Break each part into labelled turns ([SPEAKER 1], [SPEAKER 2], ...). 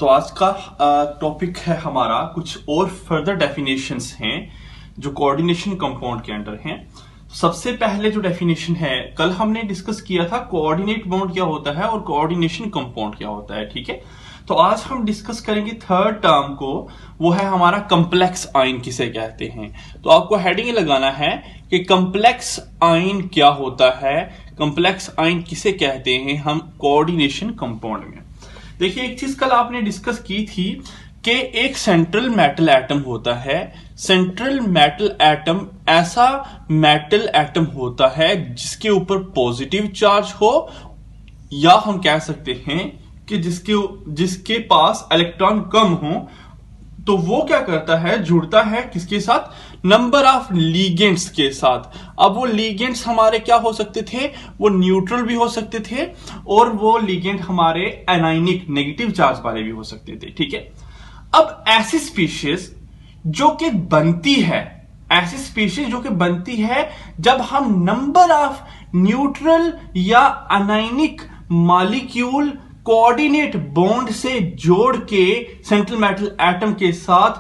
[SPEAKER 1] तो आज का टॉपिक है हमारा कुछ और फर्दर डेफिनेशंस हैं जो कोऑर्डिनेशन कंपाउंड के अंडर हैं। तो सबसे पहले जो डेफिनेशन है, कल हमने डिस्कस किया था कोऑर्डिनेट बॉन्ड क्या होता है और कोऑर्डिनेशन कंपाउंड क्या होता है, ठीक है। तो आज हम डिस्कस करेंगे थर्ड टर्म को, वो है हमारा कॉम्प्लेक्स आयन किसे कहते हैं। तो आपको हेडिंग लगाना है कि कॉम्प्लेक्स आयन क्या होता है, कॉम्प्लेक्स आयन किसे कहते हैं हम कोऑर्डिनेशन कंपाउंड में। देखिए एक चीज कल आपने डिस्कस की थी कि एक सेंट्रल मेटल एटम होता है। सेंट्रल मेटल एटम ऐसा मेटल एटम होता है जिसके ऊपर पॉजिटिव चार्ज हो, या हम कह सकते हैं कि जिसके पास इलेक्ट्रॉन कम हो। तो वो क्या करता है, जुड़ता है किसके साथ, नंबर ऑफ लीगेंड्स के साथ। अब वो लीगेंड्स हमारे क्या हो सकते थे, वो न्यूट्रल भी हो सकते थे और वो लीगेंड हमारे एनायनिक नेगेटिव चार्ज वाले भी हो सकते थे, ठीक है। अब ऐसी स्पीशीज जो कि बनती है जब हम नंबर ऑफ न्यूट्रल या एनायनिक मॉलिक्यूल कोऑर्डिनेट बॉन्ड से जोड़ के सेंट्रल मेटल एटम के साथ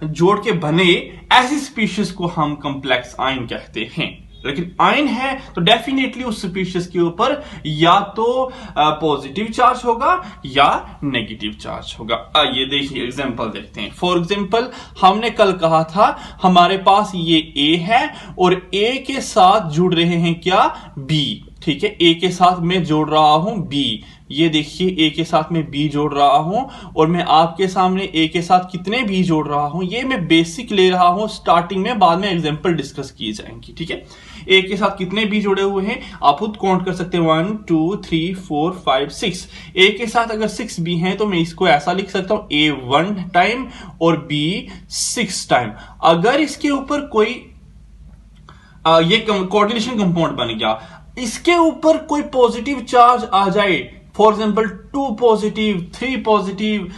[SPEAKER 1] जोड़ के बने, ऐसी स्पीशीज को हम कॉम्प्लेक्स आयन कहते हैं। लेकिन आयन है तो डेफिनेटली उस स्पीशीज के ऊपर या तो पॉजिटिव चार्ज होगा या नेगेटिव चार्ज होगा। ये देखिए एग्जांपल देखते हैं। फॉर एग्जांपल हमने कल कहा था हमारे पास ये ए है और ए के साथ जुड़ रहे हैं क्या, बी, ठीक है। ए के साथ मैं जोड़ रहा हूं बी, ये देखिए ए के साथ मैं बी जोड़ रहा हूं और मैं आपके सामने ए के साथ कितने बी जोड़ रहा हूं, ये मैं बेसिक ले रहा हूं स्टार्टिंग में, बाद में एग्जांपल डिस्कस की जाएंगी, ठीक है। ए के साथ कितने बी जुड़े हुए हैं आप खुद काउंट कर सकते हैं, 1 2 3 4 5 6। ए के साथ अगर 6 बी हैं तो मैं इसको ऐसा लिख सकता हूं ए 1 टाइम और बी 6 टाइम। अगर इसके ऊपर कोई ये कोऑर्डिनेशन कंपाउंड बन गया, इसके ऊपर कोई पॉजिटिव चार्ज आ जाए, फॉर एग्जाम्पल 2 पॉजिटिव 3 पॉजिटिव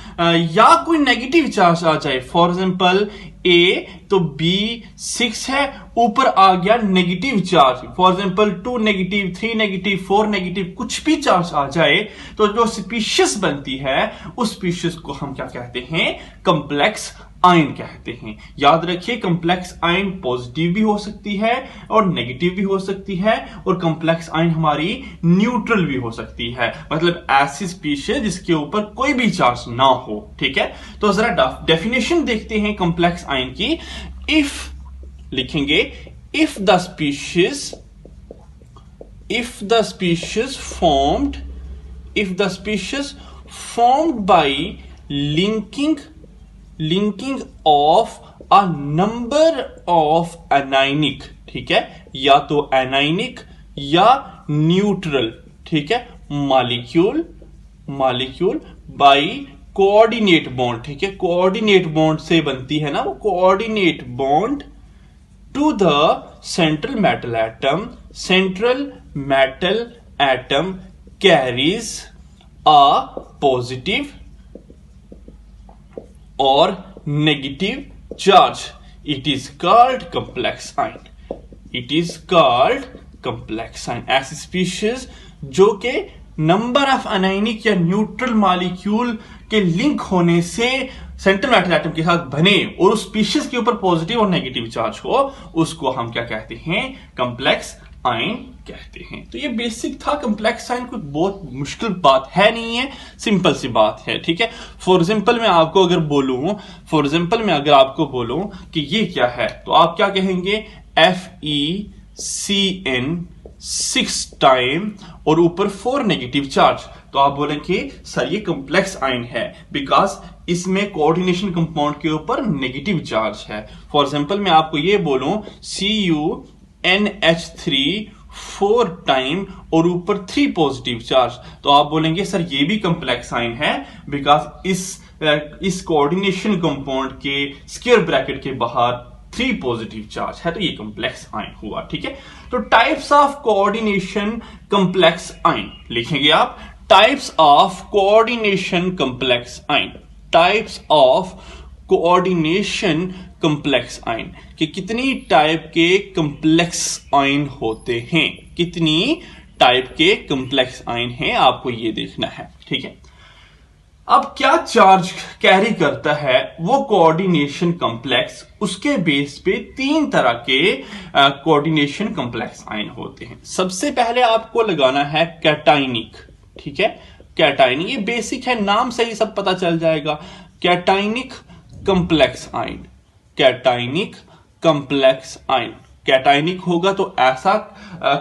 [SPEAKER 1] या कोई नेगेटिव चार्ज आ जाए, फॉर एग्जाम्पल ए तो बी 6 है, ऊपर आ गया negative charge, for example 2 negative 3 negative 4 negative, कुछ भी चार्ज आ जाए तो जो स्पीशीज बनती है उस स्पीशीज को हम क्या कहते हैं, कॉम्प्लेक्स आयन कहते हैं। याद रखिए कॉम्प्लेक्स आयन पॉजिटिव भी हो सकती है और नेगेटिव भी हो सकती है, और कॉम्प्लेक्स आयन हमारी न्यूट्रल भी हो सकती है, मतलब ऐसी स्पीशीज जिसके ऊपर कोई भी चार्ज ना हो, ठीक है। तो जरा डेफिनेशन देखते हैं कॉम्प्लेक्स आयन की। इफ लिखेंगे if the species formed by linking of a number of anionic, ठीक है, या तो एनायनिक या न्यूट्रल, ठीक है, मॉलिक्यूल बाय कोऑर्डिनेट बॉन्ड, ठीक है। कोऑर्डिनेट बॉन्ड से बनती है ना वो, coordinate bond to the central metal atom carries a positive or negative charge. It is called complex ion. ऐसी स्पीशीज जो के नंबर ऑफ अनायनिक या न्यूट्रल मॉलिक्यूल के लिंक होने से सेंट्रल मेटल एटम के साथ बने और उस स्पीशीज के ऊपर पॉजिटिव और नेगेटिव चार्ज हो, उसको हम क्या कहते हैं, कॉम्प्लेक्स आयन कहते हैं। तो ये बेसिक था। कॉम्प्लेक्स आयन कोई बहुत मुश्किल बात है नहीं है, सिंपल सी बात है, ठीक है। फॉर एग्जांपल मैं आपको अगर बोलूं कि ये क्या है, तो आप क्या कहेंगे, FeCN 6 टाइम और ऊपर 4 नेगेटिव चार्ज। तो आप बोलेंगे सर ये कॉम्प्लेक्स आयन है बिकॉज इसमें कोऑर्डिनेशन कंपाउंड के ऊपर नेगेटिव चार्ज है। फॉर एग्जांपल मैं आपको ये बोलूं CuNH3 4 टाइम और ऊपर 3 पॉजिटिव चार्ज, तो आप बोलेंगे सर ये भी कॉम्प्लेक्स आयन है बिकॉज इस कोऑर्डिनेशन कंपाउंड के स्क्वायर ब्रैकेट के बाहर 3 पॉजिटिव चार्ज है, तो ये कॉम्प्लेक्स आयन हुआ, ठीक है। तो types of coordination complex ion लिखेंगे आप, types of coordination complex ion, types of coordination complex ion कि कितनी टाइप के कॉम्प्लेक्स आयन होते हैं, कितनी टाइप के कॉम्प्लेक्स आयन हैं, आपको ये देखना है, ठीक है। अब क्या चार्ज कैरी करता है वो कोऑर्डिनेशन कॉम्प्लेक्स, उसके बेस पे तीन तरह के कोऑर्डिनेशन कॉम्प्लेक्स आयन होते हैं। सबसे पहले आपको लगाना है कैटाइनिक, ठीक है, कैटाइनिक, ये बेसिक है, नाम से ही सब पता चल जाएगा। Cationic complex ion, cationic complex ion, cationic होगा तो ऐसा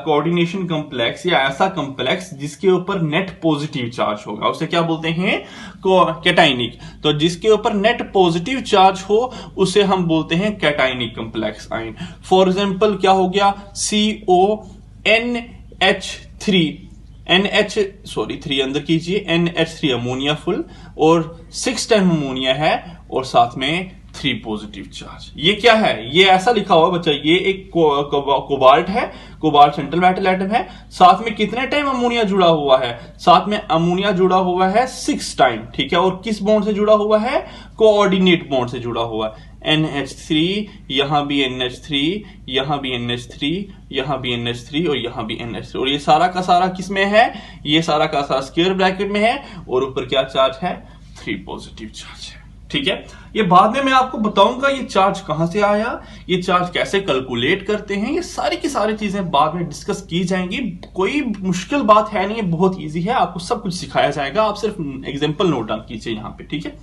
[SPEAKER 1] कोऑर्डिनेशन कॉम्प्लेक्स या ऐसा कॉम्प्लेक्स जिसके ऊपर नेट पॉजिटिव चार्ज होगा, उसे क्या बोलते हैं, कैटाइनिक। तो जिसके ऊपर नेट पॉजिटिव चार्ज हो उसे हम बोलते हैं cationic complex ion. For example क्या हो गया, CONH3, थ्री अंदर कीजिए, NH3 अमोनिया फुल और 6 टाइम अमोनिया है और साथ में 3 पॉजिटिव चार्ज। ये क्या है, ये ऐसा लिखा हुआ बच्चा, ये एक कोबाल्ट है, कोबाल्ट सेंट्रल मेटल एटम है, साथ में कितने टाइम अमोनिया जुड़ा हुआ है, साथ में अमोनिया जुड़ा हुआ है 6 टाइम, ठीक है, और किस बॉन्ड से जुड़ा हुआ है, कोऑर्डिनेट बॉन्ड से जुड़ा हुआ है। NH3, यहां भी NH3, यहां भी NH3, यहां भी NH3 और यहां भी NH3, और ये सारा का सारा किसमें है, ये सारा का सारा स्क्वायर ब्रैकेट में है और ऊपर क्या चार्ज है, 3 पॉजिटिव चार्ज है, ठीक है। ये बाद में मैं आपको बताऊंगा ये चार्ज कहां से आया, ये चार्ज कैसे कैलकुलेट करते हैं, ये सारी की सारी चीजें बाद में डिस्कस की जाएंगी। कोई मुश्किल बात है नहीं, बहुत इजी है, आपको सब कुछ सिखाया जाएगा, आप सिर्फ एग्जांपल नोट डाउन कीजिए यहां पे, ठीक है।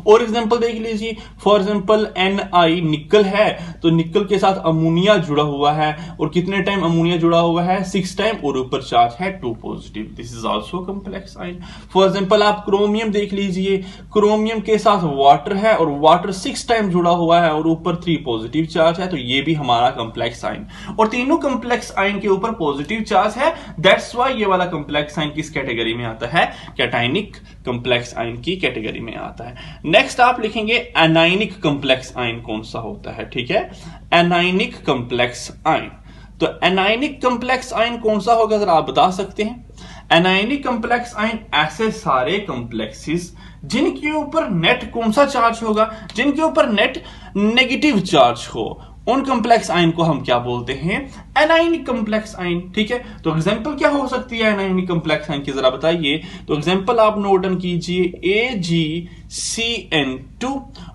[SPEAKER 1] और एग्जांपल देख लीजिए, फॉर एग्जांपल Ni निकल है, तो निकल के साथ अमोनिया जुड़ा हुआ है और कितने टाइम अमोनिया जुड़ा हुआ है, 6 टाइम, और ऊपर चार्ज है 2 positive, this is also complex ion. For example आप क्रोमियम देख लीजिए, क्रोमियम के साथ वाटर है और वाटर 6 टाइम जुड़ा हुआ है और ऊपर 3 पॉजिटिव चार्ज है, तो ये भी हमारा कॉम्प्लेक्स आयन, और तीनों कॉम्प्लेक्स आयन के ऊपर पॉजिटिव चार्ज है, दैट्स व्हाई ये वाला कॉम्प्लेक्स आयन किस कैटेगरी में आता है, कैटाइनिक कॉम्प्लेक्स आयन की कैटेगरी में आता है। नेक्स्ट आप लिखेंगे एनाइनिक कॉम्प्लेक्स आयन कौन सा होता है, ठीक है, एनाइनिक कॉम्प्लेक्स आयन। तो एनाइनिक कॉम्प्लेक्स आयन कौन सा होगा जरा आप बता सकते हैं। एनाइनिक कॉम्प्लेक्स आयन ऐसे सारे कॉम्प्लेक्सेस जिनके ऊपर नेट कौन सा चार्ज होगा, जिनके ऊपर नेट नेगेटिव चार्ज हो, उन कॉम्प्लेक्स आयन को हम क्या बोलते हैं, एनाइनिक कॉम्प्लेक्स आयन, ठीक है। तो एग्जांपल क्या हो सकती है एनाइनिक कॉम्प्लेक्स आयन की जरा बताइए। तो एग्जांपल आप नोट डाउन कीजिए, AgCN2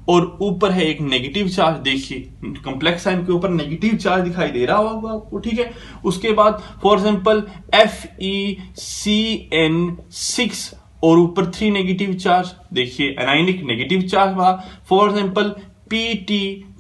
[SPEAKER 1] और ऊपर है एक नेगेटिव चार्ज, देखिए कॉम्प्लेक्स आयन के ऊपर नेगेटिव चार्ज दिखाई दे रहा होगा आपको, ठीक है। उसके बाद फॉर एग्जांपल FeCN6 और ऊपर 3 नेगेटिव चार्ज, देखिए एनाइनिक नेगेटिव चार्ज हुआ। फॉर एग्जांपल PT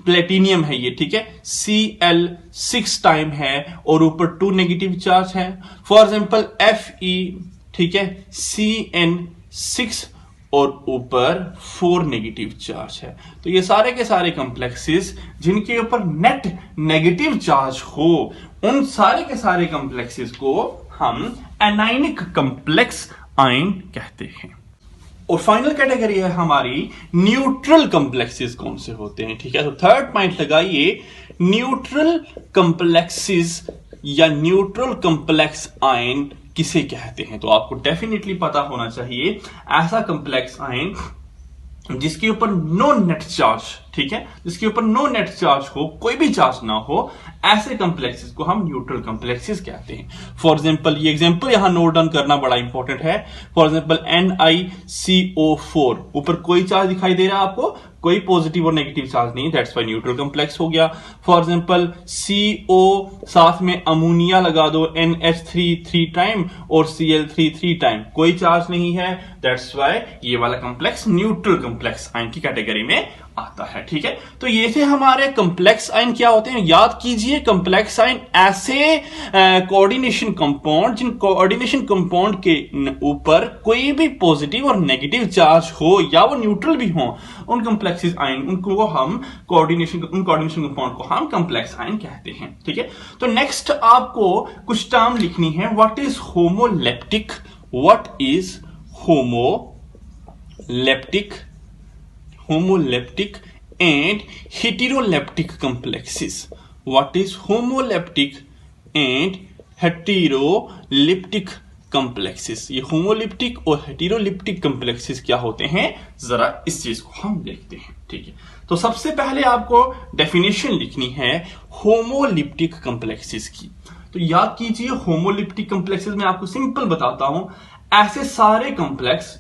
[SPEAKER 1] प्लेटिनियम है ये, ठीक है, Cl6 टाइम है और ऊपर 2 नेगेटिव चार्ज है। फॉर एग्जांपल Fe, ठीक है, CN6 और ऊपर 4 नेगेटिव चार्ज है। तो ये सारे के सारे कॉम्प्लेक्सेस जिनके ऊपर नेट नेगेटिव चार्ज हो, उन सारे के सारे कॉम्प्लेक्सेस को हम एनाइनिक कॉम्प्लेक्स आयन कहते हैं। और फाइनल कैटेगरी है हमारी न्यूट्रल कॉम्प्लेक्सेस कौन से होते हैं, ठीक है। तो थर्ड पॉइंट लगाइए, न्यूट्रल कॉम्प्लेक्सेस या न्यूट्रल कॉम्प्लेक्स आयन किसे कहते हैं। तो आपको डेफिनेटली पता होना चाहिए, ऐसा कॉम्प्लेक्स आयन जिसके ऊपर नो नेट चार्ज, ठीक है, जिसके ऊपर नो नेट चार्ज हो, कोई भी चार्ज ना हो, ऐसे कॉम्प्लेक्सेस को हम न्यूट्रल कॉम्प्लेक्सेस कहते हैं। फॉर एग्जांपल, ये एग्जांपल यहां नोट डाउन करना बड़ा इंपॉर्टेंट है। फॉर एग्जांपल NiCO4, ऊपर कोई चार्ज दिखाई दे रहा है आपको, कोई पॉजिटिव और नेगेटिव चार्ज नहीं, दैट्स व्हाई न्यूट्रल कॉम्प्लेक्स हो गया। फॉर एग्जांपल CO, साथ में अमोनिया लगा दो, NH3 3 टाइम और Cl3 3 टाइम, कोई चार्ज नहीं है, दैट्स व्हाई ये वाला कॉम्प्लेक्स न्यूट्रल कॉम्प्लेक्स आयन की कैटेगरी में आता है, ठीक है। तो ये थे हमारे कॉम्प्लेक्स आयन क्या होते हैं, याद कीजिए। कॉम्प्लेक्स आयन ऐसे कोऑर्डिनेशन कंपाउंड, जिन कोऑर्डिनेशन कंपाउंड के ऊपर कोई भी पॉजिटिव और नेगेटिव चार्ज हो या वो न्यूट्रल भी हो, उन कॉम्प्लेक्सेस आयन, उनको हम उन कोऑर्डिनेशन कंपाउंड को हम कॉम्प्लेक्स आयन कहते हैं, ठीक है। तो नेक्स्ट आपको कुछ टर्म लिखनी है। What is homoleptic, what is homoleptic and heteroleptic complexes. What is homoleptic and heteroleptic complexes? ये homoleptic और heteroleptic complexes क्या होते हैं, जरा इस चीज को हम देखते हैं, ठीक है। तो सबसे पहले आपको डेफिनेशन लिखनी है होमोलिप्टिक कॉम्प्लेक्सेस की। तो याद कीजिए, होमोलिप्टिक कॉम्प्लेक्सेस में आपको सिंपल बताता हूं, ऐसे सारे कॉम्प्लेक्स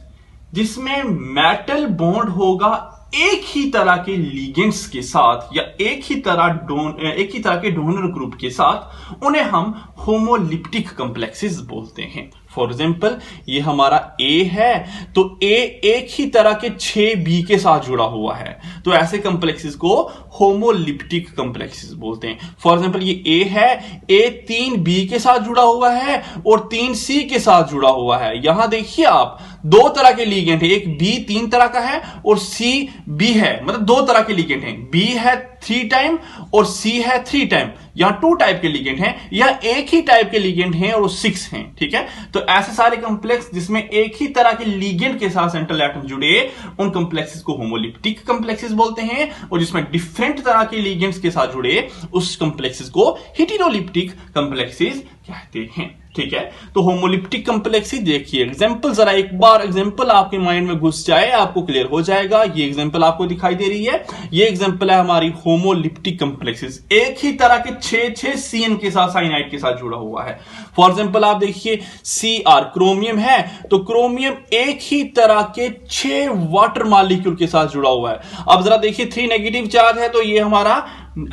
[SPEAKER 1] जिसमें मेटल बॉन्ड होगा एक ही तरह के लिगेंड्स के साथ या एक ही तरह के डोनर ग्रुप के साथ, उन्हें हम होमोलिप्टिक कॉम्प्लेक्सेस बोलते हैं। फॉर एग्जाम्पल ये हमारा ए है, तो ए एक ही तरह के 6 बी के साथ जुड़ा हुआ है, तो ऐसे कॉम्प्लेक्सेस को होमोलिप्टिक कॉम्प्लेक्सेस बोलते हैं। फॉर एग्जाम्पल ये ए है, ए 3 बी के साथ जुड़ा हुआ है और 3 सी के साथ जुड़ा हुआ है। यहां देखिए आप, 2 तरह के लिगेंड है, एक बी 3 तरह का है और सी बी है, मतलब 2 तरह के लिगेंड हैं। बी है 3 टाइम और सी है 3 टाइम, यहां 2 टाइप के लिगेंड हैं, या एक ही टाइप के लिगेंड हैं और वो 6 हैं। ठीक है, तो ऐसे सारे कॉम्प्लेक्स जिसमें एक ही तरह के लिगेंड के साथ सेंट्रल एटम जुड़े, उन कॉम्प्लेक्सेस को होमोलिप्टिक कॉम्प्लेक्सेस बोलते हैं, और जिसमें डिफरेंट तरह के लिगेंड्स के साथ जुड़े उस कॉम्प्लेक्सेस को हेटेरोलिप्टिक कॉम्प्लेक्सेस कहते हैं। ठीक है, तो होमोलिप्टिक कॉम्प्लेक्सेस देखिए एग्जांपल, जरा एक बार एग्जांपल आपके माइंड में घुस जाए, आपको क्लियर हो जाएगा। ये एग्जांपल आपको दिखाई दे रही है, ये एग्जांपल है हमारी होमोलिप्टिक कॉम्प्लेक्सेस, एक ही तरह के 6 सीएन के साथ, साइनाइड के साथ जुड़ा हुआ है। फॉर एग्जांपल आप देखिए Cr क्रोमियम है, तो क्रोमियम एक ही तरह के 6 वाटर मॉलिक्यूल के साथ जुड़ा हुआ है। अब जरा देखिए 3 नेगेटिव चार्ज है, तो ये हमारा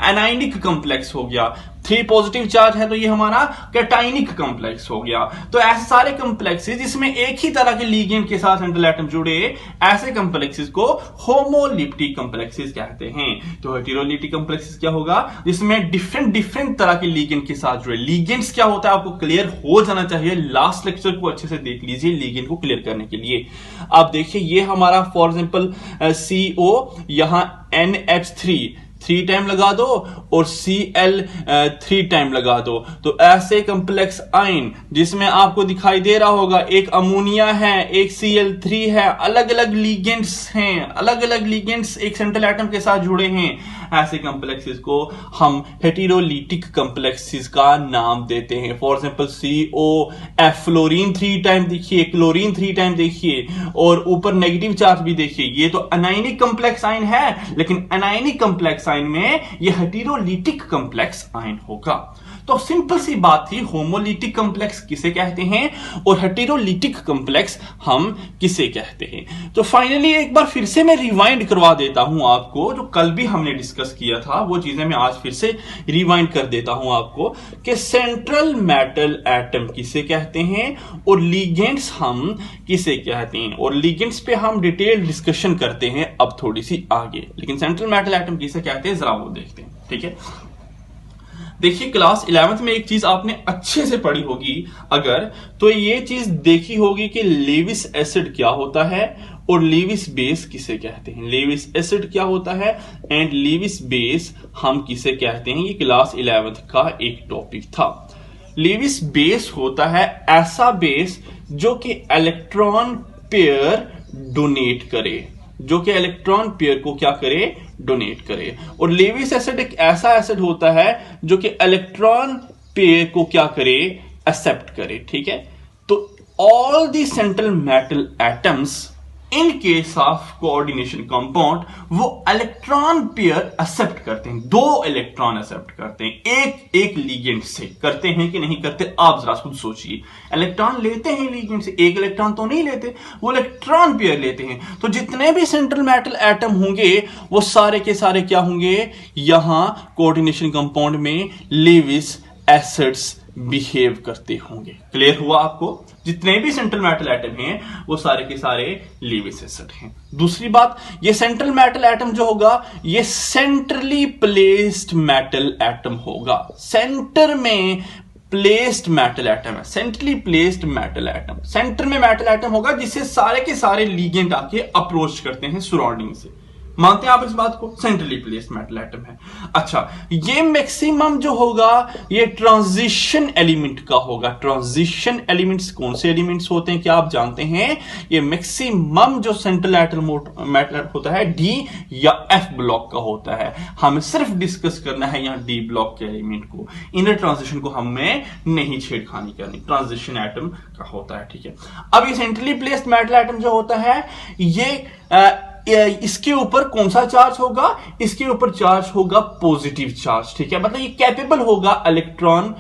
[SPEAKER 1] एनाइनिक कॉम्प्लेक्स हो गया, 3 पॉजिटिव चार्ज है तो ये हमारा कैटाइनिक कॉम्प्लेक्स हो गया। तो ऐसे सारे कॉम्प्लेक्सेस जिसमें एक ही तरह के लिगेंड के साथ सेंट्रल एटम जुड़े, ऐसे कॉम्प्लेक्सेस को होमोलिप्टिक कॉम्प्लेक्सेस कहते हैं। तो हेटेरोलिप्टिक कॉम्प्लेक्सेस क्या होगा, जिसमें डिफरेंट तरह के लिगेंड के साथ जुड़े। लिगेंड्स क्या होता है आपको क्लियर हो जाना चाहिए, लास्ट लेक्चर को अच्छे से देख लीजिए लिगेंड को क्लियर करने के लिए। आप देखिए ये हमारा फॉर एग्जांपल CO, यहां NH3 3 टाइम लगा दो और Cl 3 टाइम लगा दो, तो ऐसे कॉम्प्लेक्स आयन जिसमें आपको दिखाई दे रहा होगा एक अमोनिया है, एक Cl3 है, अलग अलग लिगेंड्स हैं, अलग अलग लिगेंड्स एक सेंट्रल एटम के साथ जुड़े हैं, ऐसे कॉम्प्लेक्सेस को हम हेटेरोलिटिक कॉम्प्लेक्सेस का नाम देते हैं। For example COF fluorine 3 time देखिए, क्लोरीन 3 टाइम देखिए, और ऊपर नेगेटिव चार्ज भी देखिए। ये तो अनायनिक कॉम्प्लेक्स आयन है, लेकिन अनायनिक कॉम्प्लेक्स आयन में ये हेटेरोलिटिक कॉम्प्लेक्स आयन होगा। तो सिंपल सी बात थी, होमोलिटिक कॉम्प्लेक्स किसे कहते हैं और हेटेरोलिटिक कॉम्प्लेक्स हम किसे कहते हैं। तो फाइनली एक बार फिर से मैं रिवाइंड करवा देता हूं आपको, जो कल भी हमने डिस्कस किया था वो चीजें मैं आज फिर से रिवाइंड कर देता हूं आपको, कि सेंट्रल मेटल एटम किसे कहते हैं और लिगेंड्स हम किसे कहते हैं, और लिगेंड्स पे हम डिटेल डिस्कशन करते हैं अब थोड़ी सी आगे, लेकिन सेंट्रल मेटल एटम किसे कहते हैं जरा वो देखते हैं। ठीक है, देखिए क्लास 11th में एक चीज आपने अच्छे से पढ़ी होगी अगर, तो ये चीज देखी होगी कि लेविस एसिड क्या होता है और लेविस बेस किसे कहते हैं। लेविस एसिड क्या होता है एंड लेविस बेस हम किसे कहते हैं, ये क्लास 11th का एक टॉपिक था। लेविस बेस होता है ऐसा बेस जो कि इलेक्ट्रॉन पेयर डोनेट करे, जो कि इलेक्ट्रॉन पेयर को क्या करे, डोनेट करे। और लेविस एसिड एक ऐसा एसिड होता है जो कि इलेक्ट्रॉन पेयर को क्या करे, एक्सेप्ट करे। ठीक है, तो all the central metal atoms in case of coordination compound वो इलेक्ट्रॉन पेयर एक्सेप्ट करते हैं, 2 इलेक्ट्रॉन एक्सेप्ट करते हैं, एक लिगेंड से। करते हैं कि नहीं करते आप जरा खुद सोचिए। इलेक्ट्रॉन लेते हैं लिगेंड से, एक इलेक्ट्रॉन तो नहीं लेते, वो इलेक्ट्रॉन पेयर लेते हैं। तो जितने भी सेंट्रल मेटल एटम होंगे वो सारे के सारे क्या होंगे, यहां कोऑर्डिनेशन कंपाउंड में लेविस एसिड्स बिहेव करते होंगे। क्लियर हुआ आपको, जितने भी सेंट्रल मेटल एटम हैं वो सारे के सारे लेविस एसिड हैं। दूसरी बात, ये सेंट्रल मेटल एटम जो होगा ये सेंट्रली प्लेस्ड मेटल एटम होगा, सेंटर में प्लेस्ड मेटल एटम है, centrally placed metal atom. Centre में मेटल एटम होगा जिससे सारे के सारे लिगेंड आके अप्रोच करते हैं सराउंडिंग से। मानते हैं आप इस बात को, सेंट्रली प्लेस्ड मेटल एटम है। अच्छा, ये मैक्सिमम जो होगा ये ट्रांजिशन एलिमेंट का होगा। ट्रांजिशन एलिमेंट्स कौन से एलिमेंट्स होते हैं क्या आप जानते हैं, ये मैक्सिमम जो सेंट्रल मेटल होता है डी या एफ ब्लॉक का होता है। हमें सिर्फ डिस्कस करना है यहां डी ब्लॉक के एलिमेंट को, इनर ट्रांजिशन को हमें नहीं छेड़खानी करनी, ट्रांजिशन एटम का होता है। ठीक है, अब ये सेंट्रली प्लेस्ड मेटल एटम जो होता है ये इसके ऊपर कौन सा चार्ज होगा, इसके ऊपर चार्ज होगा पॉजिटिव चार्ज। ठीक है, मतलब ये कैपेबल होगा इलेक्ट्रॉन,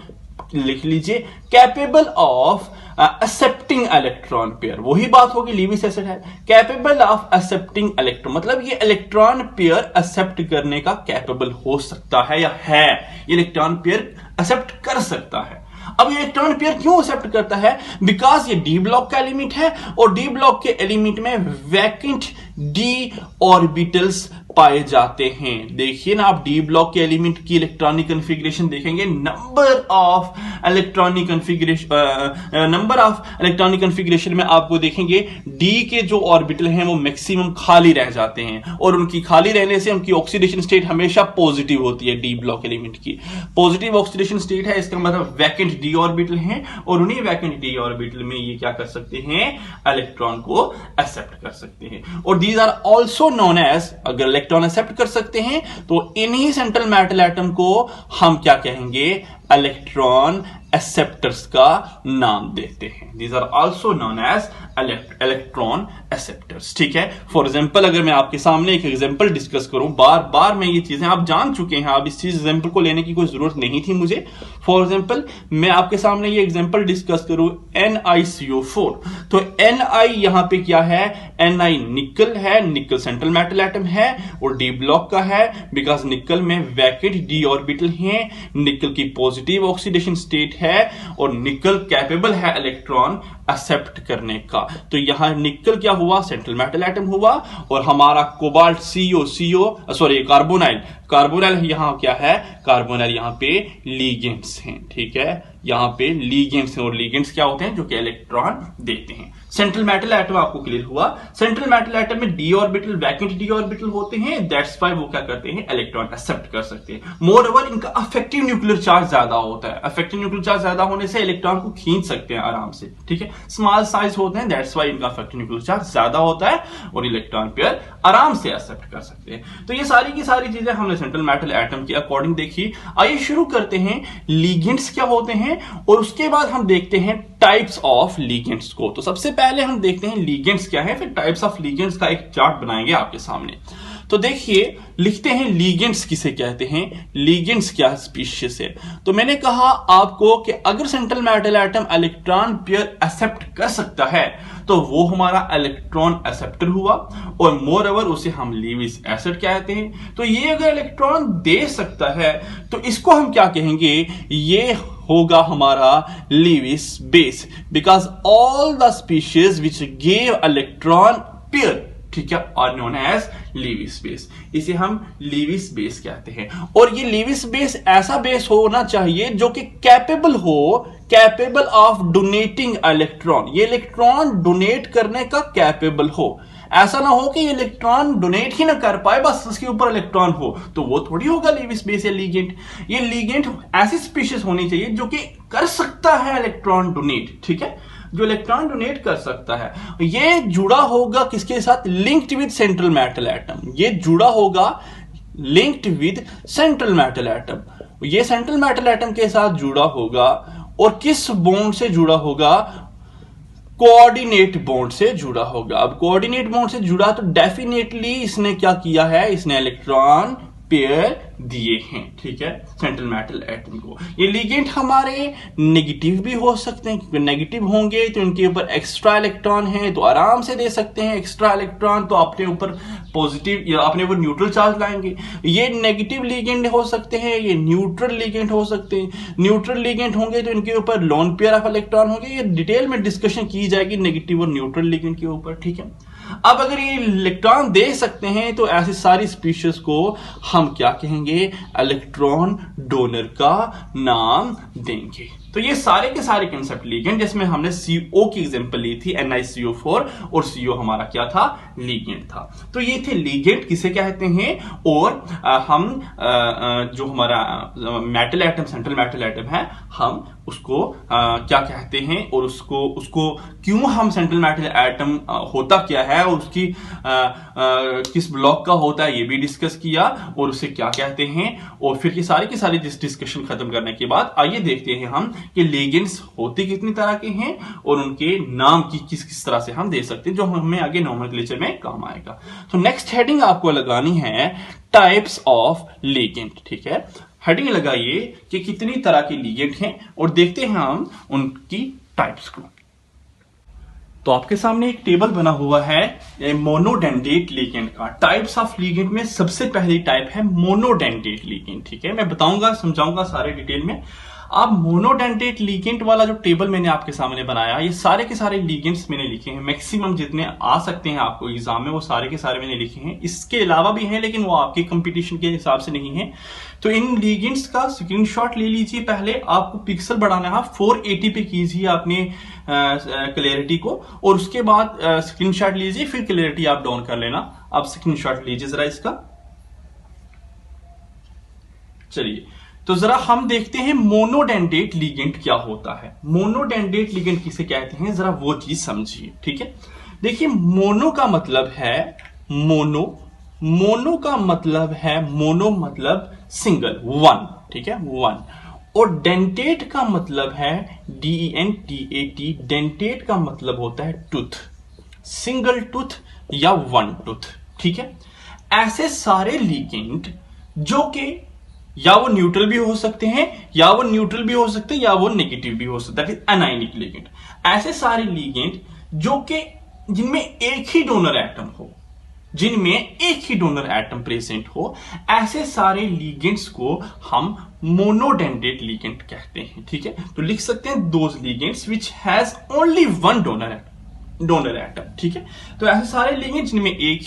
[SPEAKER 1] लिख लीजिए, capable of accepting electron pair, वही बात होगी लीविस एसिड है। कैपेबल ऑफ एक्सेप्टिंग इलेक्ट्रॉन, मतलब ये इलेक्ट्रॉन पेयर एक्सेप्ट करने का कैपेबल हो सकता है या है, ये इलेक्ट्रॉन पेयर एक्सेप्ट कर सकता है। अब ये इलेक्ट्रॉन पेयर क्यों एक्सेप्ट करता है? बिकॉज ये डी ब्लॉक का एलिमेंट है और डी ब्लॉक के एलिमेंट में वैकेंट डी ऑर्बिटल्स पाए जाते हैं। देखिए ना, आप डी ब्लॉक के एलिमेंट की इलेक्ट्रॉनिक कॉन्फ़िगरेशन देखेंगे, नंबर ऑफ इलेक्ट्रॉनिक कॉन्फ़िगरेशन में आपको देखेंगे डी के जो ऑर्बिटल हैं वो मैक्सिमम खाली रह जाते हैं और उनकी खाली रहने से उनकी ऑक्सीडेशन स्टेट हमेशा पॉजिटिव होती है। डी ब्लॉक एलिमेंट की पॉजिटिव ऑक्सीडेशन स्टेट है, इसका मतलब वैकेंट डी ऑर्बिटल हैं और उन्हीं वैकेंट डी ऑर्बिटल में ये क्या कर सकते हैं, इलेक्ट्रॉन को एक्सेप्ट कर सकते हैं। और these are also known as, अगर इलेक्ट्रॉन एक्सेप्ट कर सकते हैं तो इन्हीं सेंट्रल मेटल एटम को हम क्या कहेंगे, इलेक्ट्रॉन एक्सेप्टर्स का नाम देते हैं। These are also known as electron acceptors. ठीक है, फॉर एग्जाम्पल अगर मैं आपके सामने एक एग्जाम्पल डिस्कस करूं, बार बार मैं ये चीजें आप जान चुके हैं, आप इस चीज एग्जाम्पल को लेने की कोई जरूरत नहीं थी मुझे। फॉर एग्जाम्पल मैं आपके सामने ये एग्जाम्पल डिस्कस करूं NiCO4, तो Ni यहां पे क्या है, Ni निकल है, निकल सेंट्रल मेटल एटम है और डी ब्लॉक का है, बिकॉज निकल में वैकेंट डी ऑर्बिटल हैं, निकल की पॉजिटिव ऑक्सीडेशन स्टेट है और निकल कैपेबल है इलेक्ट्रॉन एक्सेप्ट करने का। तो यहां निकल क्या हुआ, सेंट्रल मेटल एटम हुआ और हमारा कोबाल्ट कार्बोनाइल यहां क्या है, कार्बोनाइल यहां पे लीगेंड्स हैं। ठीक है, यहां पे लीगेंड्स हैं और लीगेंड्स क्या होते हैं, जो कि इलेक्ट्रॉन देते हैं। सेंट्रल मेटल एटम आपको क्लियर हुआ, सेंट्रल मेटल एटम में D orbital, vacant D orbital होते हैं, दैट्स व्हाई वो क्या करते हैं, इलेक्ट्रॉन एक्सेप्ट कर सकते हैं। मोर ओवर इनका अफेक्टिव न्यूक्लियर चार्ज ज्यादा होता है, अफेक्टिव न्यूक्लियर चार्ज ज्यादा होने से इलेक्ट्रॉन को खींच सकते हैं आराम से। ठीक है, स्मॉल साइज होते हैं, दैट्स व्हाई इनका अफेक्टिव न्यूक्लियर चार्ज ज्यादा होता है और इलेक्ट्रॉन पेयर आराम से एक्सेप्ट कर सकते हैं। तो ये सारी की सारी चीजें हमने सेंट्रल मेटल एटम के अकॉर्डिंग देखी। आइए शुरू करते हैं लिगेंड्स क्या होते हैं और उसके बाद हम देखते हैं टाइप्स ऑफ लिगेंड्स को। तो सबसे पहले हम देखते हैं लिगेंड्स क्या है, फिर टाइप्स ऑफ लिगेंड्स का एक चार्ट बनाएंगे आपके सामने। तो देखिए, लिखते हैं लिगेंड्स किसे कहते हैं, लिगेंड्स क्या स्पीशीज है। तो मैंने कहा आपको कि अगर central metal atom electron pair accept कर सकता है तो वो हमारा इलेक्ट्रॉन एक्सेप्टर हुआ और मोर ओवर उसे हम लीविस एसिड कहते हैं। तो ये अगर इलेक्ट्रॉन दे सकता है तो इसको हम क्या कहेंगे, ये होगा हमारा Lewis base, because all the species which give electron pair, ठीक है, और नोन एज लीविस बेस। इसे हम लीविस बेस कहते हैं। और ये लीविस बेस ऐसा बेस होना चाहिए जो कि कैपेबल ऑफ डोनेटिंग इलेक्ट्रॉन, ये इलेक्ट्रॉन डोनेट करने का कैपेबल हो। ऐसा ना हो कि ये इलेक्ट्रॉन डोनेट ही ना कर पाए, बस उसके ऊपर इलेक्ट्रॉन हो, तो वो थोड़ी होगा लीविस बेस या लिगेंड। ये लिगेंड ऐसी स्पीशीज होनी चाहिए जो कि कर सकता है इलेक्ट्रॉन डोनेट, ठीक है, जो इलेक्ट्रॉन डोनेट कर सकता है। ये जुड़ा होगा किसके साथ, linked with central metal atom, ये जुड़ा होगा linked with central metal atom, ये सेंट्रल मेटल एटम के साथ जुड़ा होगा और किस बॉन्ड से जुड़ा होगा, कोऑर्डिनेट बॉन्ड से जुड़ा होगा। अब कोऑर्डिनेट बॉन्ड से जुड़ा तो डेफिनेटली इसने क्या किया है, इसने इलेक्ट्रॉन पेयर दिए हैं, ठीक है, सेंट्रल मेटल एटम को। ये लिगेंड हमारे नेगेटिव भी हो सकते हैं, क्योंकि नेगेटिव होंगे तो इनके ऊपर एक्स्ट्रा इलेक्ट्रॉन है तो आराम से दे सकते हैं एक्स्ट्रा इलेक्ट्रॉन, तो अपने ऊपर पॉजिटिव या अपने ऊपर न्यूट्रल चार्ज लाएंगे। ये नेगेटिव लिगेंड हो सकते हैं, ये न्यूट्रल लिगेंड हो सकते हैं। न्यूट्रल लिगेंड होंगे तो इनके ऊपर लोन पेयर ऑफ इलेक्ट्रॉन होंगे। ये डिटेल में डिस्कशन की जाएगी नेगेटिव और न्यूट्रल लिगेंड के ऊपर, ठीक है। अब अगर ये इलेक्ट्रॉन दे सकते हैं तो ऐसी सारी स्पीशीज को हम क्या कहेंगे, इलेक्ट्रॉन डोनर का नाम देंगे। तो ये सारे के सारे कंसेप्ट लिगेंड, जिसमें हमने CO की एग्जांपल ली थी, NiCO4, और CO हमारा क्या था, लिगेंड था। तो ये थे लिगेंड किसे कहते हैं, और हम जो हमारा metal atom, central metal atom है, हम उसको क्या कहते हैं और उसको क्यों हम सेंट्रल मेटल एटम होता क्या है और उसकी किस ब्लॉक का होता है, ये भी डिस्कस किया, और उसे क्या कहते हैं। और फिर ये सारी की सारी डिस्कशन खत्म करने के बाद आइए देखते हैं हम कि लिगेंड्स होते कितनी तरह के हैं और उनके नाम की किस किस तरह से हम दे सकते हैं, जो हमें आगे नोमेनक्लेचर में काम आएगा। तो नेक्स्ट हेडिंग आपको लगानी है टाइप्स ऑफ लिगेंड, ठीक है। हेडिंग लगाइए कि कितनी तरह के लिगेंड हैं और देखते हैं हम उनकी टाइप्स को। तो आपके सामने एक टेबल बना हुआ है मोनोडेंडेट लिगेंड का। टाइप्स ऑफ लिगेंड में सबसे पहली टाइप है मोनोडेंडेट लिगेंड। ठीक है, मैं बताऊंगा समझाऊंगा सारे डिटेल में। आप मोनोडेंडेट लिगेंड वाला जो टेबल मैंने आपके सामने बनाया, ये सारे के सारे लिगेंड्स मैंने लिखे हैं, मैक्सिमम जितने आ सकते हैं आपको एग्जाम में वो सारे के सारे मैंने लिखे हैं। इसके अलावा भी हैं लेकिन वो आपके कंपटीशन के हिसाब से नहीं है। तो इन लिगेंड्स का स्क्रीनशॉट ले लीजिए। पहले आपको पिक्सल बढ़ाना है, 480 पे कीजिए अपने क्लियरिटी को, और उसके बाद स्क्रीनशॉट लीजिए, फिर क्लियरिटी आप डाउन कर लेना। आप स्क्रीनशॉट लीजिए जरा इसका। चलिए, तो जरा हम देखते हैं मोनोडेंडेट लिगेंड क्या होता है। मोनोडेंडेट लिगेंड किसे कहते हैं, जरा वो चीज समझिए। ठीक है, देखिए मोनो का मतलब है मोनो का मतलब है मोनो मतलब सिंगल, वन। ठीक है, वन। और डेंटेट का मतलब है DENTAT। डेंटेट का मतलब होता है टूथ, सिंगल टूथ या वन टूथ। ठीक है, ऐसे सारे लिगेंड जो कि या वो न्यूट्रल भी हो सकते हैं, या वो न्यूट्रल भी हो सकते हैं, या वो नेगेटिव भी हो सकता है, एनायनिक लिगेंड। ऐसे सारे लिगेंड जो कि जिनमें एक ही डोनर एटम हो, जिनमें एक ही डोनर एटम प्रेजेंट हो, ऐसे सारे लिगेंड्स को हम मोनोडेंडेट लिगेंड कहते हैं। ठीक है, तो लिख सकते हैं those ligands which has only one donor atom. ठीक है, तो ऐसे सारे लिगेंड जिनमें एक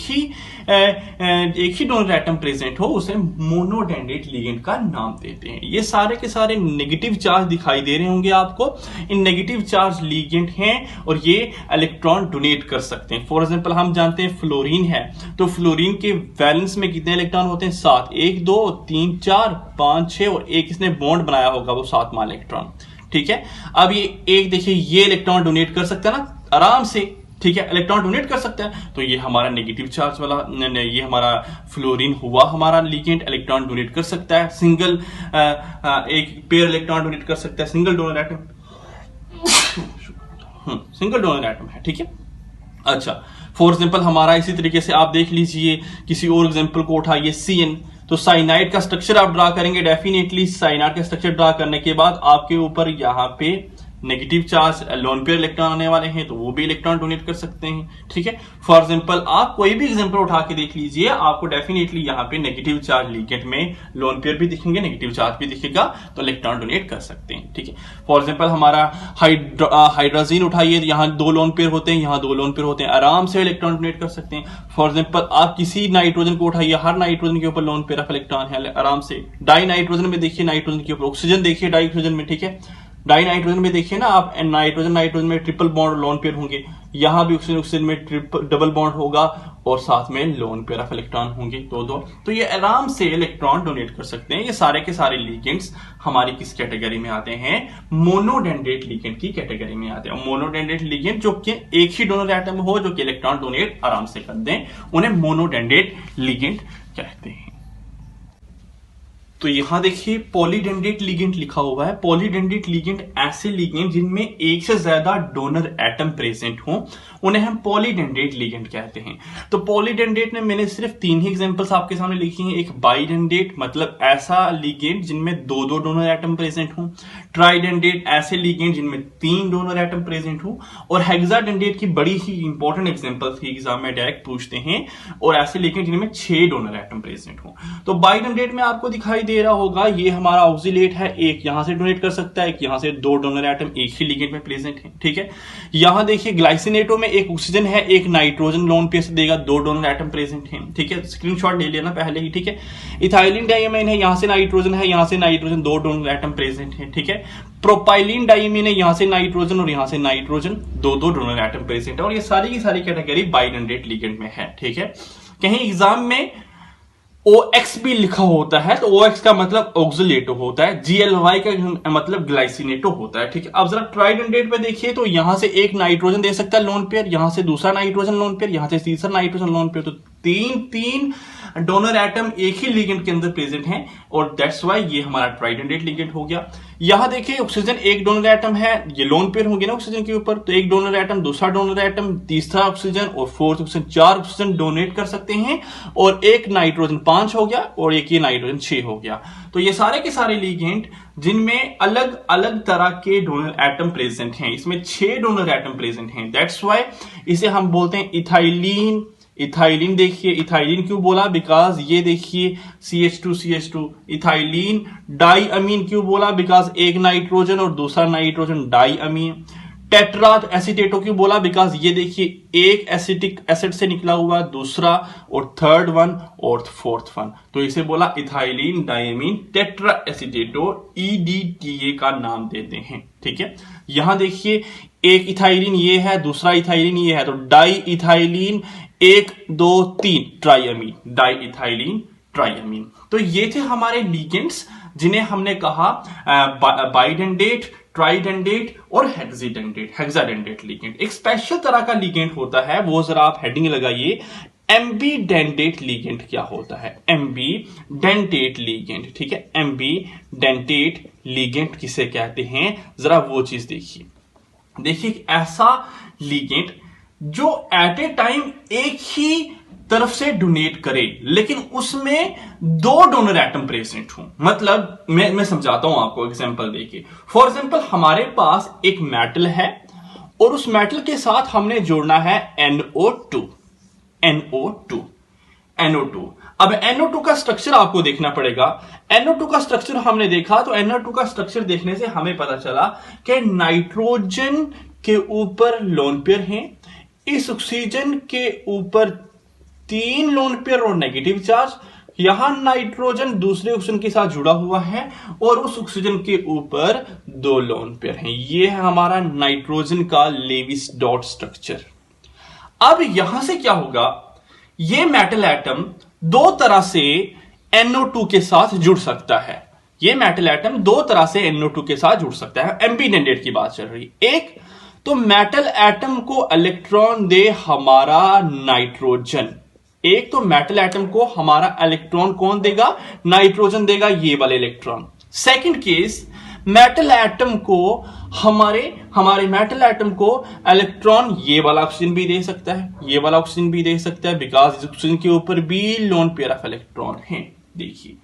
[SPEAKER 1] ही डोनर एटम प्रेजेंट हो, उसे मोनोडेंडेट लिगेंड का नाम देते हैं। ये सारे के सारे नेगेटिव चार्ज दिखाई दे रहे होंगे आपको। इन नेगेटिव चार्ज लिगेंड हैं और ये इलेक्ट्रॉन डोनेट कर सकते हैं। फॉर एग्जांपल हम जानते हैं फ्लोरीन है, तो फ्लोरीन के वैलेंस में कितने इलेक्ट्रॉन होते हैं, 7। 1 2 3 4 5 6 और एक इसने बॉन्ड बनाया होगा, वो 7वां इलेक्ट्रॉन। ठीक है, अब ये एक देखिए, ये इलेक्ट्रॉन डोनेट कर सकता है ना आराम से। ठीक है, इलेक्ट्रॉन डोनेट कर सकता है, तो ये हमारा नेगेटिव चार्ज वाला, ये हमारा फ्लोरीन हुआ हमारा लिगेंड, इलेक्ट्रॉन डोनेट कर सकता है। सिंगल एक पेयर इलेक्ट्रॉन डोनेट कर सकता है, single donor atom single donor atom है। ठीक है, अच्छा, फॉर एग्जांपल हमारा इसी तरीके से आप देख लीजिए, किसी और एग्जांपल को उठाइए, CN। तो साइनाइड का स्ट्रक्चर आप ड्रा करेंगे, डेफिनेटली साइनाइड का स्ट्रक्चर ड्रा करने के बाद आपके ऊपर यहां पे negative charge lone pair electron आने वाले हैं, तो वो भी इलेक्ट्रॉन डोनेट कर सकते हैं। ठीक है, फॉर एग्जांपल आप कोई भी एग्जांपल उठा के देख लीजिए, आपको डेफिनेटली यहाँ पे नेगेटिव चार्ज लिगेंड में लोन पेयर भी दिखेंगे, नेगेटिव चार्ज भी दिखेगा, तो इलेक्ट्रॉन डोनेट कर सकते हैं। ठीक है, फॉर एग्जांपल हमारा हाइड्रोजन उठाइए, तो यहाँ 2 लोन पेयर होते हैं, यहाँ 2 लोन पेयर होते हैं, आराम से इलेक्ट्रॉन डोनेट कर सकते हैं। फॉर एग्जांपल आप किसी नाइट्रोजन को उठाइए, हर नाइट्रोजन के ऊपर लोन पेयर ऑफ इलेक्ट्रॉन है, आराम से। डाई नाइट्रोजन में देखिए, नाइट्रोजन के ऊपर ऑक्सीजन देखिए, डाई ऑक्सीजन में। ठीक है, डाई नाइट्रोजन में देखिए ना आप, नाइट्रोजन में ट्रिपल बॉन्ड लोन पेयर होंगे, यहां भी ऑक्सीजन में डबल बॉन्ड होगा, और साथ में लोन पेयर ऑफ इलेक्ट्रॉन होंगे, दो। तो ये आराम से इलेक्ट्रॉन डोनेट कर सकते हैं। ये सारे के सारे लिगेंड्स हमारी किस कैटेगरी में आते हैं, मोनोडेंडेट लिगेंड की कैटेगरी में आते हैं। मोनोडेंडेट लिगेंड जो कि एक ही डोनर एटम हो, जो कि इलेक्ट्रॉन डोनेट आराम से कर दें, उन्हें मोनोडेंडेट लिगेंड कहते हैं। तो यहां देखिए पॉलीडेंडेट लिगेंड लिखा हुआ है। पॉलीडेंडेट लिगेंड ऐसे लिगेंड जिनमें एक से ज्यादा डोनर एटम प्रेजेंट हो, उन्हें हम पॉलीडेंडेट लिगेंड कहते हैं। तो पॉलीडेंडेट में मैंने सिर्फ 3 ही एग्जांपल्स आपके सामने लिखी हैं। एक बाइडेंडेट, मतलब ऐसा लिगेंड जिनमें 2 डोनर एटम प्रेजेंट हो। ट्राइडेंडेट, ऐसे लिगेंड जिनमें 3 डोनर एटम प्रेजेंट हो। और हेक्साडेंडेट की बड़ी ही इंपॉर्टेंट एग्जांपल थी, एग्जाम में डायरेक्ट पूछते हैं, और ऐसे लिगेंड जिनमें 6 डोनर एटम प्रेजेंट हो। तो बाइडेंडेट में आपको दिखाई दे रहा होगा, ये हमारा ऑक्सिलेट है, एक यहां से डोनेट कर सकता है, एक यहां से, 2 डोनर एटम एक ही लिगेंड में प्रेजेंट है। ठीक है, यहां देखिए ग्लाइसिनेटो में एक ऑक्सीजन है, एक नाइट्रोजन लोन पेयर से देगा, 2 डोनर एटम प्रेजेंट है। ठीक है, स्क्रीनशॉट ले लेना पहले ही। ठीक है, इथाइलिन डाइमीन है, यहां से नाइट्रोजन है, यहां से नाइट्रोजन, 2 डोनर एटम प्रेजेंट है। ठीक है, प्रोपाइलिन डाइमीन है, यहां से नाइट्रोजन और यहां से नाइट्रोजन, 2 डोनर एटम प्रेजेंट है। और ये सारी की सारी कैटेगरी बाइडेंडेट लिगेंड में है। ठीक है, कहीं एग्जाम में OX भी लिखा होता है, तो OX का मतलब ऑक्सिलेटो होता है, GLY का मतलब ग्लाइसिनेटो होता है। ठीक है, अब जरा ट्राइडेंडेट पे देखिए, तो यहां से एक नाइट्रोजन दे सकता है लोन पेयर, यहां से दूसरा नाइट्रोजन लोन पेयर, यहां से तीसरा नाइट्रोजन लोन पेयर, तो 3 डोनर एटम एक ही लिगेंड के अंदर प्रेजेंट हैं और दैट्स वाई ये हमारा ट्राइडेंडेट लिगेंड हो गया। यहां देखिए ऑक्सीजन एक डोनर एटम है, ये लोन पेयर होंगे ना ऑक्सीजन के ऊपर, तो एक डोनर एटम, दूसरा डोनर एटम, तीसरा ऑक्सीजन और फोर्थ ऑक्सीजन, 4 ऑक्सीजन डोनेट कर सकते हैं और एक नाइट्रोजन 5 हो गया और एक ये नाइट्रोजन 6 हो गया। तो ये सारे के सारे लिगेंड जिनमें अलग अलग तरह के डोनर एटम प्रेजेंट हैं, इसमें 6 डोनर एटम प्रेजेंट हैं, दैट्स वाई इसे हम बोलते हैं इथाइलिन। इथाइलिन देखिए, इथाइलिन क्यों बोला, बिकॉज ये देखिए CH2 इथाइलिन। डाई अमीन क्यों बोला, बिकॉज एक नाइट्रोजन और दूसरा नाइट्रोजन डाई अमीन। टेट्रा एसीटेटो क्यों बोला, बिकॉज ये देखिए एक एसिटिक एसिड से निकला हुआ, दूसरा और थर्ड वन और फोर्थ वन, तो इसे बोला इथाइलिन डाइमीन टेट्रा एसीटेटो, EDTA का नाम देते हैं। ठीक है, यहां देखिए एक इथाइलिन ये है, दूसरा इथाइलिन ये है, तो डाई इथाइलिन 1 2 3 ट्राइअमीन, डाई इथाइलिन ट्राइअमीन। तो ये थे हमारे लिगेंड्स जिन्हें हमने कहा बाइडेंडेट, ट्राइडेंडेट और हेक्साडेंडेट लिगेंड। एक स्पेशल तरह का लिगेंड होता है, वो जरा आप हेडिंग लगाइए, एम्बीडेंटेट लिगेंड क्या होता है, एम्बीडेंटेट लिगेंड। ठीक है, एम्बीडेंटेट लिगेंड किसे कहते हैं, जरा वो चीज देखिए। देखिए एक ऐसा लिगेंड जो एट ए टाइम एक ही तरफ से डोनेट करे लेकिन उसमें 2 डोनर एटम प्रेजेंट हो। मतलब मैं समझाता हूं आपको एग्जांपल देखिए। फॉर एग्जांपल हमारे पास एक मेटल है और उस मेटल के साथ हमने जोड़ना है NO2। अब NO2 का स्ट्रक्चर आपको देखना पड़ेगा। NO2 का स्ट्रक्चर हमने देखा तो NO2 का स्ट्रक्चर देखने से हमें पता चला कि नाइट्रोजन के ऊपर लोन पेयर हैं, इस ऑक्सीजन के ऊपर 3 लोन पेयर और नेगेटिव चार्ज, यहां नाइट्रोजन दूसरे ऑक्सीजन के साथ जुड़ा हुआ है और उस ऑक्सीजन के ऊपर 2 लोन पेयर हैं। यह है हमारा नाइट्रोजन का लेविस डॉट स्ट्रक्चर। अब यहां से क्या होगा, यह मेटल एटम 2 तरह से NO2 के साथ जुड़ सकता है। यह मेटल एटम 2 तरह से NO2 के साथ जुड़ सकता है। एम्बीडेंटेट की बात चल रही। एक तो मेटल एटम को इलेक्ट्रॉन दे हमारा नाइट्रोजन, एक तो मेटल एटम को हमारा इलेक्ट्रॉन कौन देगा, नाइट्रोजन देगा, ये वाले electron. Second case, metal atom को हमारे मेटल एटम को इलेक्ट्रॉन ये वाला ऑक्सीजन भी दे सकता है, ये वाला ऑक्सीजन भी दे सकता है, बिकॉज इस ऑक्सीजन के ऊपर भी लोन पेयर ऑफ इलेक्ट्रॉन है। देखिए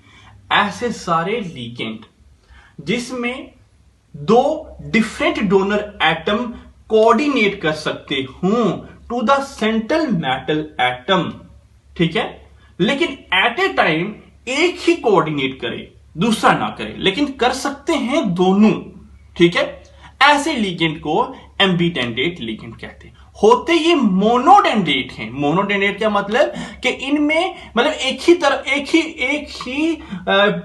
[SPEAKER 1] ऐसे सारे लिगेंड जिसमें 2 डिफरेंट डोनर एटम कोऑर्डिनेट कर सकते हूं to the central metal atom. ठीक है, लेकिन एट ए टाइम एक ही कोऑर्डिनेट करे, दूसरा ना करे, लेकिन कर सकते हैं दोनों। ठीक है, ऐसे लिगेंड को एम्बीडेंटेट लिगेंड कहते हैं। होते ये मोनोडेंडेट हैं। मोनोडेंडेट क्या मतलब कि इनमें मतलब एक ही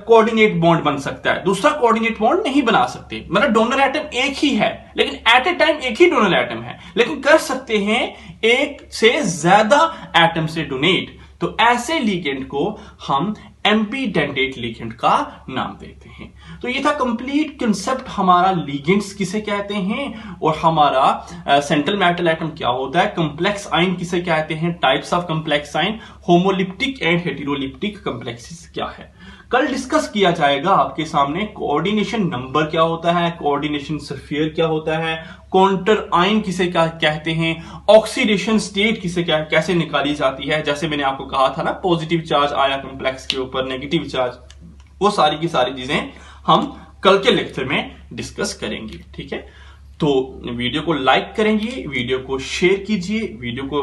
[SPEAKER 1] कोऑर्डिनेट बॉन्ड बन सकता है, दूसरा कोऑर्डिनेट बॉन्ड नहीं बना सकते। मतलब डोनर एटम एक ही है लेकिन एट ए टाइम एक ही डोनर एटम है, लेकिन कर सकते हैं एक से ज्यादा एटम से डोनेट। तो ऐसे लिगेंड को हम एम्बीडेंटेट लिगेंड का नाम देते हैं। तो ये था कंप्लीट कंसेप्ट हमारा लिगेंड्स किसे कहते हैं और हमारा सेंट्रल मेटल एटम क्या होता है, कॉम्प्लेक्स आयन किसे कहते हैं, types of complex ion, homoleptic and heteroleptic complexes क्या है। कल डिस्कस किया जाएगा आपके सामने कोऑर्डिनेशन नंबर क्या होता है, कोऑर्डिनेशन स्फीयर क्या होता है, काउंटर आयन किसे क्या कहते हैं, ऑक्सीडेशन स्टेट किसे कैसे निकाली जाती है। जैसे मैंने आपको कहा था ना, पॉजिटिव चार्ज आया कॉम्प्लेक्स के ऊपर, नेगेटिव चार्ज, वो सारी की सारी चीजें हम कल के लेक्चर में डिस्कस करेंगे। ठीक है, तो वीडियो को लाइक करेंगे, वीडियो को शेयर कीजिए, वीडियो को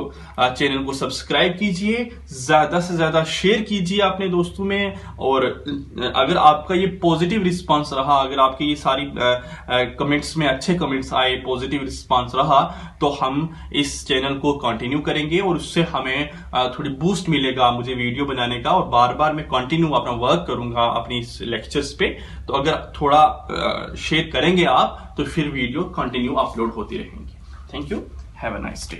[SPEAKER 1] चैनल को सब्सक्राइब कीजिए, ज्यादा से ज्यादा शेयर कीजिए अपने दोस्तों में। और अगर आपका ये पॉजिटिव रिस्पांस रहा, अगर आपके ये सारी कमेंट्स में अच्छे कमेंट्स आए, पॉजिटिव रिस्पांस रहा, तो हम इस चैनल को कंटिन्यू करेंगे और उससे हमें थोड़ी बूस्ट मिलेगा मुझे वीडियो बनाने का, और बार बार मैं कंटिन्यू अपना वर्क करूंगा अपनी लेक्चर्स पे। तो अगर थोड़ा शेयर करेंगे आप तो फिर वीडियो कंटिन्यू अपलोड होती रहेंगी। Thank you, have a nice day.